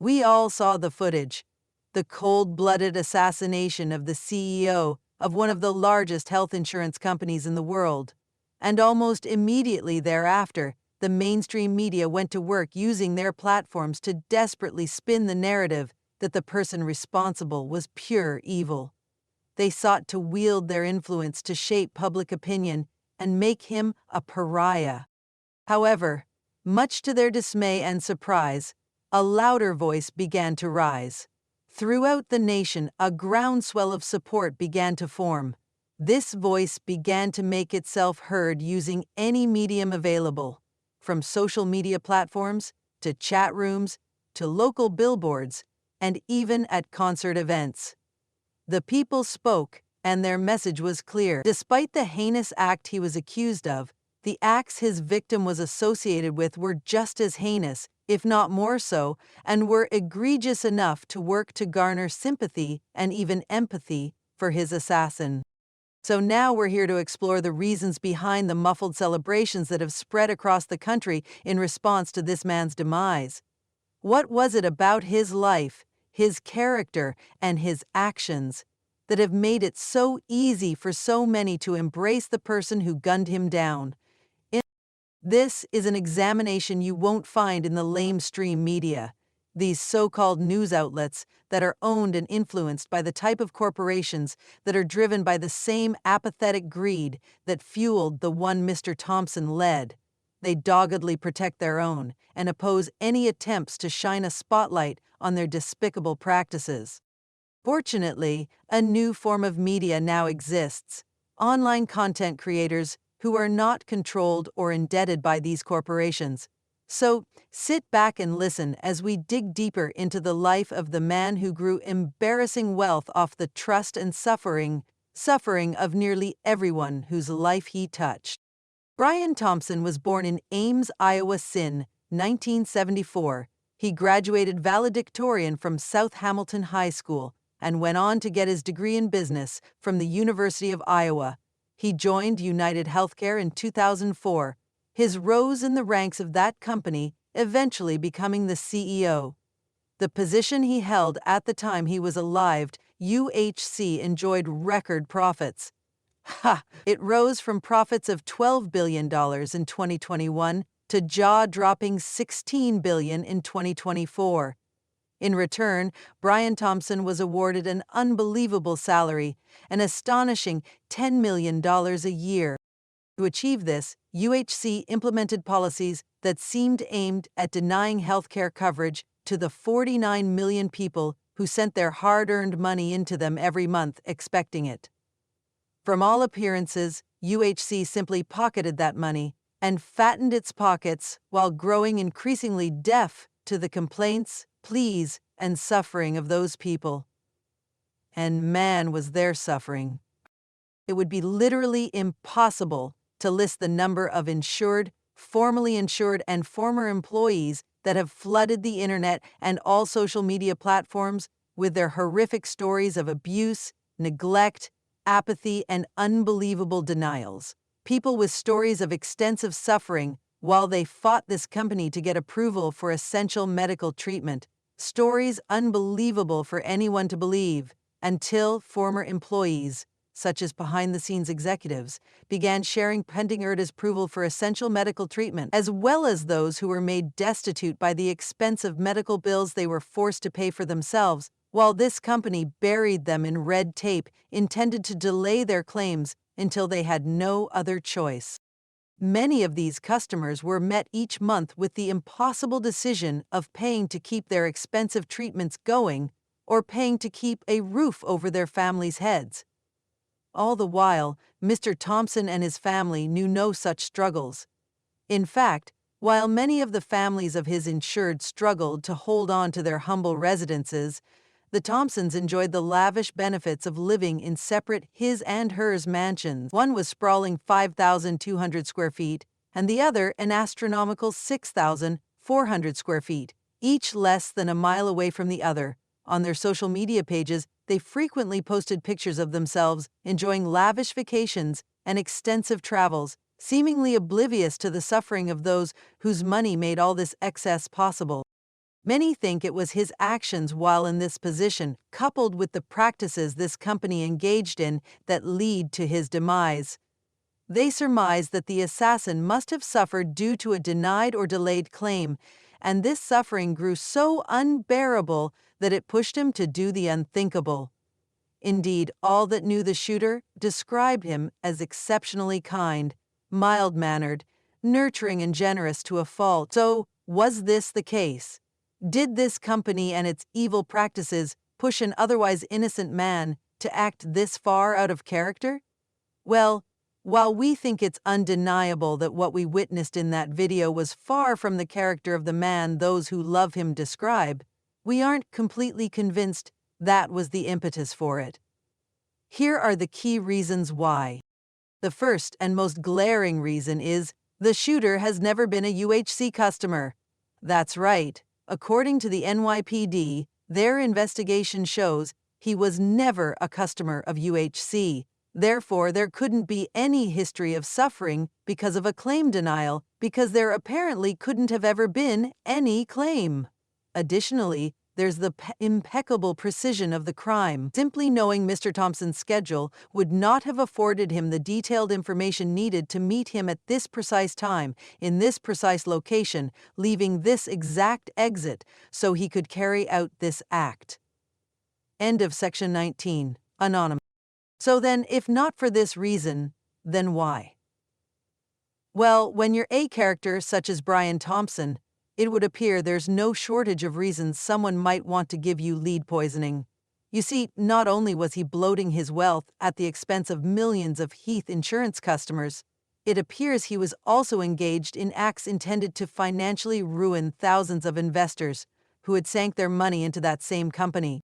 We all saw the footage. The cold-blooded assassination of the CEO of one of the largest health insurance companies in the world. And almost immediately thereafter, the mainstream media went to work using their platforms to desperately spin the narrative that the person responsible was pure evil. They sought to wield their influence to shape public opinion and make him a pariah. However, much to their dismay and surprise, a louder voice began to rise. Throughout the nation, a groundswell of support began to form. This voice began to make itself heard using any medium available, from social media platforms, to chat rooms, to local billboards, and even at concert events. The people spoke, and their message was clear. Despite the heinous act he was accused of, the acts his victim was associated with were just as heinous, if not more so, and were egregious enough to work to garner sympathy and even empathy for his assassin. So now we're here to explore the reasons behind the muffled celebrations that have spread across the country in response to this man's demise. What was it about his life, his character, and his actions that have made it so easy for so many to embrace the person who gunned him down? This is an examination you won't find in the lamestream media, these so-called news outlets that are owned and influenced by the type of corporations that are driven by the same apathetic greed that fueled the one Mr. Thompson led. They doggedly protect their own and oppose any attempts to shine a spotlight on their despicable practices. Fortunately, a new form of media now exists: online content creators who are not controlled or indebted by these corporations. So, sit back and listen as we dig deeper into the life of the man who grew embarrassing wealth off the trust and suffering of nearly everyone whose life he touched. Brian Thompson was born in Ames, Iowa, 1974. He graduated valedictorian from South Hamilton High School and went on to get his degree in business from the University of Iowa. He joined United Healthcare in 2004. His rose in the ranks of that company, eventually becoming the CEO. The position he held at the time he was alive, UHC enjoyed record profits. It rose from profits of $12 billion in 2021 to jaw-dropping $16 billion in 2024. In return, Brian Thompson was awarded an unbelievable salary, an astonishing $10 million a year. To achieve this, UHC implemented policies that seemed aimed at denying healthcare coverage to the 49 million people who sent their hard-earned money into them every month expecting it. From all appearances, UHC simply pocketed that money and fattened its pockets while growing increasingly deaf to the complaints, pleas, and suffering of those people. And man, was their suffering. It would be literally impossible to list the number of insured, formerly insured, and former employees that have flooded the internet and all social media platforms with their horrific stories of abuse, neglect, apathy, and unbelievable denials. People with stories of extensive suffering while they fought this company to get approval for essential medical treatment. Stories unbelievable for anyone to believe, until former employees, such as behind-the-scenes executives, began sharing pending approval for essential medical treatment, as well as those who were made destitute by the expensive medical bills they were forced to pay for themselves, while this company buried them in red tape intended to delay their claims until they had no other choice. Many of these customers were met each month with the impossible decision of paying to keep their expensive treatments going or paying to keep a roof over their families' heads. All the while, Mr. Thompson and his family knew no such struggles. In fact, while many of the families of his insured struggled to hold on to their humble residences, the Thompsons enjoyed the lavish benefits of living in separate his and hers mansions. One was sprawling 5,200 square feet, and the other an astronomical 6,400 square feet, each less than a mile away from the other. On their social media pages, they frequently posted pictures of themselves enjoying lavish vacations and extensive travels, seemingly oblivious to the suffering of those whose money made all this excess possible. Many think it was his actions while in this position, coupled with the practices this company engaged in, that lead to his demise. They surmise that the assassin must have suffered due to a denied or delayed claim, and this suffering grew so unbearable that it pushed him to do the unthinkable. Indeed, all that knew the shooter described him as exceptionally kind, mild-mannered, nurturing and generous to a fault. So, was this the case? Did this company and its evil practices push an otherwise innocent man to act this far out of character? Well, while we think it's undeniable that what we witnessed in that video was far from the character of the man those who love him describe, we aren't completely convinced that was the impetus for it. Here are the key reasons why. The first and most glaring reason is the shooter has never been a UHC customer. That's right. According to the NYPD, their investigation shows he was never a customer of UHC. Therefore, there couldn't be any history of suffering because of a claim denial, because there apparently couldn't have ever been any claim. Additionally, there's the impeccable precision of the crime. Simply knowing Mr. Thompson's schedule would not have afforded him the detailed information needed to meet him at this precise time, in this precise location, leaving this exact exit, so he could carry out this act. End of section 19. Anonymous. So then, if not for this reason, then why? Well, when you're a character such as Brian Thompson, it would appear there's no shortage of reasons someone might want to give you lead poisoning. You see, not only was he bloating his wealth at the expense of millions of Heath insurance customers, it appears he was also engaged in acts intended to financially ruin thousands of investors who had sank their money into that same company.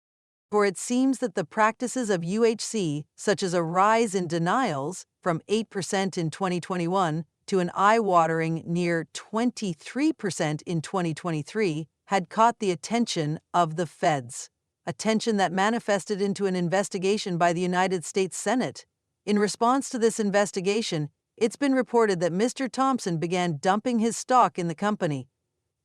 For it seems that the practices of UHC, such as a rise in denials from 8% in 2021 to an eye-watering near 23% in 2023, had caught the attention of the feds, attention that manifested into an investigation by the United States Senate. In response to this investigation, it's been reported that Mr. Thompson began dumping his stock in the company,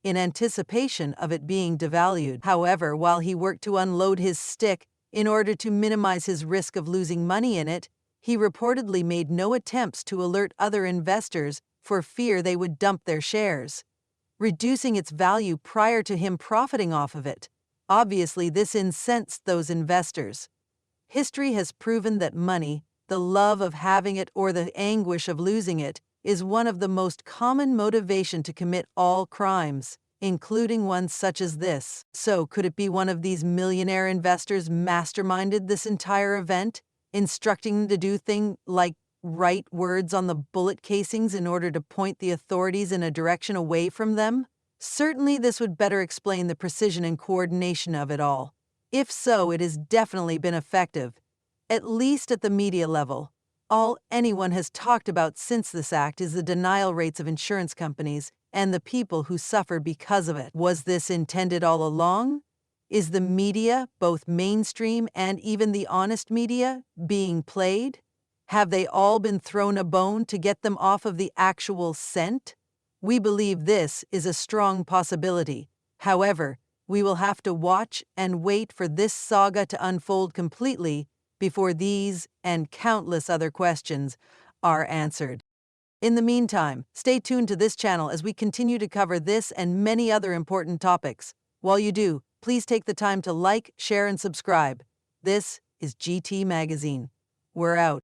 in anticipation of it being devalued. However, while he worked to unload his stick in order to minimize his risk of losing money in it, he reportedly made no attempts to alert other investors for fear they would dump their shares, reducing its value prior to him profiting off of it. Obviously, this incensed those investors. History has proven that money, the love of having it or the anguish of losing it, is one of the most common motivation to commit all crimes, including ones such as this. So could it be one of these millionaire investors masterminded this entire event, instructing them to do things like write words on the bullet casings in order to point the authorities in a direction away from them? Certainly this would better explain the precision and coordination of it all. If so, it has definitely been effective, at least at the media level. All anyone has talked about since this act is the denial rates of insurance companies and the people who suffered because of it. Was this intended all along? Is the media, both mainstream and even the honest media, being played? Have they all been thrown a bone to get them off of the actual scent? We believe this is a strong possibility. However, we will have to watch and wait for this saga to unfold completely before these and countless other questions are answered. In the meantime, stay tuned to this channel as we continue to cover this and many other important topics. While you do, please take the time to like, share, and subscribe. This is GT Magazine. We're out.